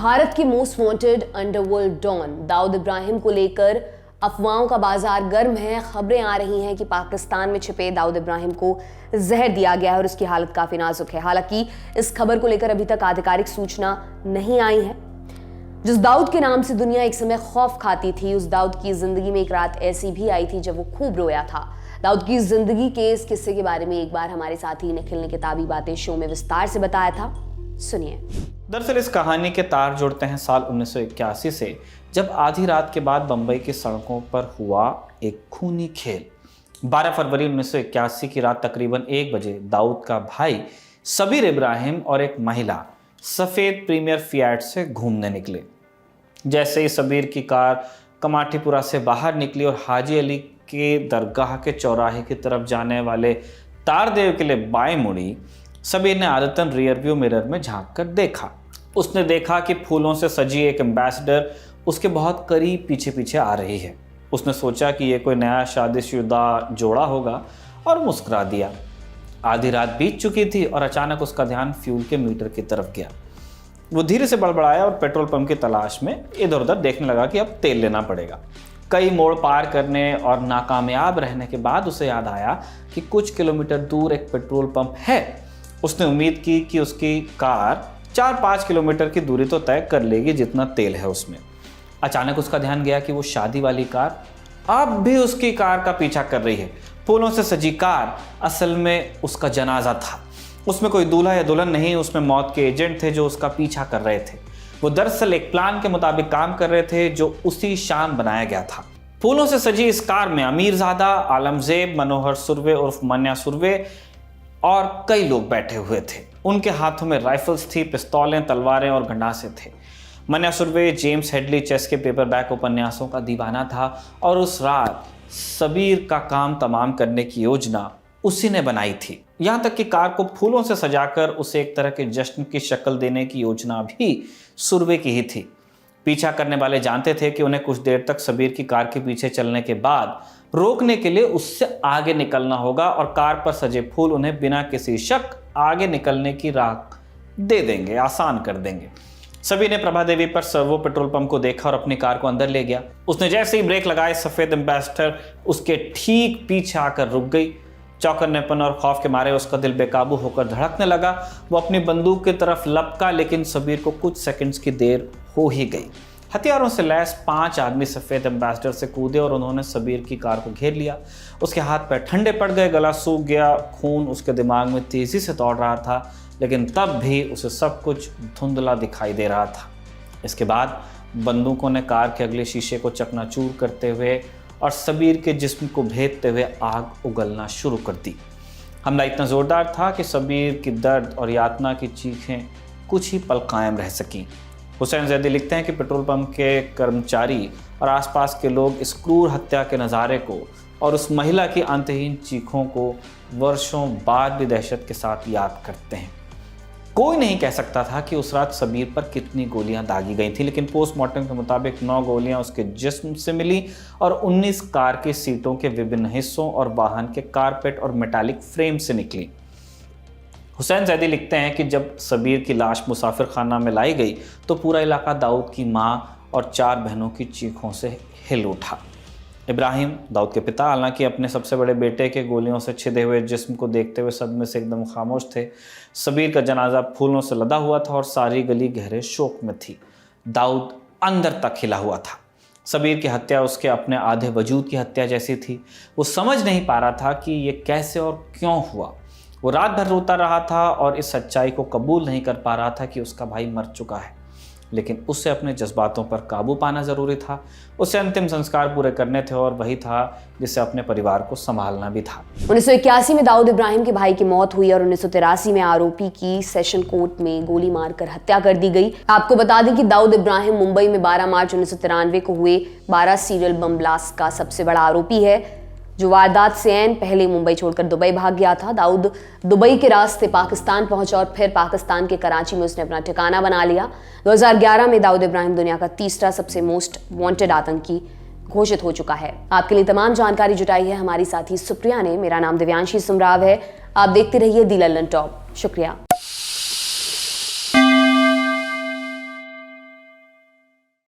भारत की most wanted underworld don Dawood Ibrahim को लेकर अफवाहों का बाजार गर्म है। खबरें आ रही हैं कि पाकिस्तान में छिपे दाऊद इब्राहिम को जहर दिया गया है और उसकी हालत काफी नाजुक है। हालांकि इस खबर को लेकर अभी तक आधिकारिक सूचना नहीं आई है। जिस दाऊद के नाम से दुनिया एक समय खौफ खाती थी, उस दाऊद की जिंदगी में एक रात ऐसी भी आई थी जब वो खूब रोया था। दाऊद की जिंदगी के इस किस्से के बारे में एक बार हमारे साथी निखिल ने किताबी बातें शो में विस्तार से बताया था। सुनिए। दरअसल इस कहानी के तार जुड़ते हैं साल 1981 से, जब आधी रात के बाद बंबई की सड़कों पर हुआ एक खूनी खेल। 12 फरवरी 1981 की रात तकरीबन 1 बजे दाऊद का भाई सबीर इब्राहिम और एक महिला सफ़ेद प्रीमियर फिएट से घूमने निकले। जैसे ही सबीर की कार कमाटीपुरा से बाहर निकली और हाजी अली के दरगाह के चौराहे की तरफ जाने वाले तारदेव के लिए बाएं मुड़ी, सबीर ने आदतन रियर व्यू मिरर में झांक कर देखा। उसने देखा कि फूलों से सजी एक एम्बेसडर उसके बहुत करीब पीछे पीछे आ रही है। उसने सोचा कि यह कोई नया शादीशुदा जोड़ा होगा और मुस्कुरा दिया। आधी रात बीत चुकी थी और अचानक उसका ध्यान फ्यूल के मीटर की तरफ गया। वो धीरे से बड़बड़ाया और पेट्रोल पंप की तलाश में इधर उधर देखने लगा कि अब तेल लेना पड़ेगा। कई मोड़ पार करने और नाकामयाब रहने के बाद उसे याद आया कि कुछ किलोमीटर दूर एक पेट्रोल पंप है। उसने उम्मीद की कि उसकी कार 4-5 किलोमीटर की दूरी तो तय कर लेगी जितना तेल है उसमें। अचानक उसका ध्यान गया कि वो शादी वाली कार अब भी उसकी कार का पीछा कर रही है। फूलों से सजी कार असल में उसका जनाजा था। उसमें कोई दूल्हा या दुल्हन नहीं, उसमें मौत के एजेंट थे जो उसका पीछा कर रहे थे। वो दरअसल एक प्लान के मुताबिक काम कर रहे थे जो उसी शाम बनाया गया था। फूलों से सजी इस कार में अमीरजादा, आलमजेब, मनोहर सुरवे उर्फ मन्या सुरवे और कई लोग बैठे हुए थे। उनके हाथों में राइफल्स थी, पिस्तौलें, तलवारें और गंडासे थे। Manya Surve James Headley chess के पेपरबैक उपन्यासों का दीवाना था और उस रात सबीर का काम तमाम करने की योजना उसी ने बनाई थी। यहाँ तक कि कार को फूलों से सजाकर उसे एक तरह के जश्न की शक्ल देने की योजना भी सुरवे की ही थी। पीछा करने वाले जानते थे कि उन्हें कुछ देर तक सबीर की कार के पीछे चलने के बाद रोकने के लिए उससे आगे निकलना होगा और कार पर सजे फूल उन्हें बिना किसी शक आगे निकलने की राह दे देंगे, आसान कर देंगे। सभी ने प्रभा देवी पर सर्वो पेट्रोल पंप को देखा और अपनी कार को अंदर ले गया। उसने जैसे ही ब्रेक लगाए, सफेद एम्बेसडर उसके ठीक पीछे आकर रुक गई। चौकन्नेपन और खौफ के मारे उसका दिल बेकाबू होकर धड़कने लगा। वो अपनी बंदूक की तरफ लपका, लेकिन सबीर को कुछ सेकंड्स की देर हो ही गई। हथियारों से लैस 5 आदमी सफेद एम्बेसडर से कूदे और उन्होंने सबीर की कार को घेर लिया। उसके हाथ पैर ठंडे पड़ गए, गला सूख गया, खून उसके दिमाग में तेजी से दौड़ रहा था, लेकिन तब भी उसे सब कुछ धुंधला दिखाई दे रहा था। इसके बाद बंदूकों ने कार के अगले शीशे को चकनाचूर करते हुए और सबीर के जिस्म को भेदते हुए आग उगलना शुरू कर दी। हमला इतना ज़ोरदार था कि सबीर की दर्द और यातना की चीखें कुछ ही पल कायम रह सकीं। हुसैन जैदी लिखते हैं कि पेट्रोल पंप के कर्मचारी और आसपास के लोग इस क्रूर हत्या के नज़ारे को और उस महिला की अंतहीन चीखों को वर्षों बाद भी दहशत के साथ याद करते हैं। कोई नहीं कह सकता था कि उस रात सबीर पर कितनी गोलियां दागी गई थी, लेकिन पोस्टमार्टम के मुताबिक 9 गोलियां उसके जिस्म से मिली और 19 कार की सीटों के विभिन्न हिस्सों और वाहन के कारपेट और मेटालिक फ्रेम से निकली। हुसैन जैदी लिखते हैं कि जब सबीर की लाश मुसाफिर खाना में लाई गई तो पूरा इलाका दाऊद की माँ और 4 बहनों की चीखों से हिल उठा। इब्राहिम, दाऊद के पिता, हालांकि अपने सबसे बड़े बेटे के गोलियों से छिदे हुए जिस्म को देखते हुए सदमे से एकदम खामोश थे। सबीर का जनाजा फूलों से लदा हुआ था और सारी गली गहरे शोक में थी। दाऊद अंदर तक हिला हुआ था। सबीर की हत्या उसके अपने आधे वजूद की हत्या जैसी थी। वो समझ नहीं पा रहा था कि ये कैसे और क्यों हुआ। वो रात भर रोता रहा था और इस सच्चाई को कबूल नहीं कर पा रहा था कि उसका भाई मर चुका है, लेकिन उससे अपने जज्बातों पर काबू पाना ज़रूरी था। उसे अंतिम संस्कार पूरे करने थे और वही था जिससे अपने परिवार को संभालना भी था। 1981 में दाऊद इब्राहिम के भाई की मौत हुई और 1983 में आरोपी की सेशन कोर्ट में गोली मारकर हत्या कर दी गई। आपको बता दें कि दाऊद इब्राहिम मुंबई में 12 मार्च 1993 को हुए 12 सीरियल बम ब्लास्ट का सबसे बड़ा आरोपी है, जो वारदात से ऐन पहले मुंबई छोड़कर दुबई भाग गया था। दाऊद दुबई के रास्ते पाकिस्तान पहुंचा और फिर पाकिस्तान के कराची में उसने अपना ठिकाना बना लिया। 2011 में दाऊद इब्राहिम दुनिया का तीसरा सबसे मोस्ट वांटेड आतंकी घोषित हो चुका है। आपके लिए तमाम जानकारी जुटाई है हमारी साथी सुप्रिया ने। मेरा नाम दिव्यांशी सुमराव है। आप देखते रहिए दी लल्लन टॉप। शुक्रिया।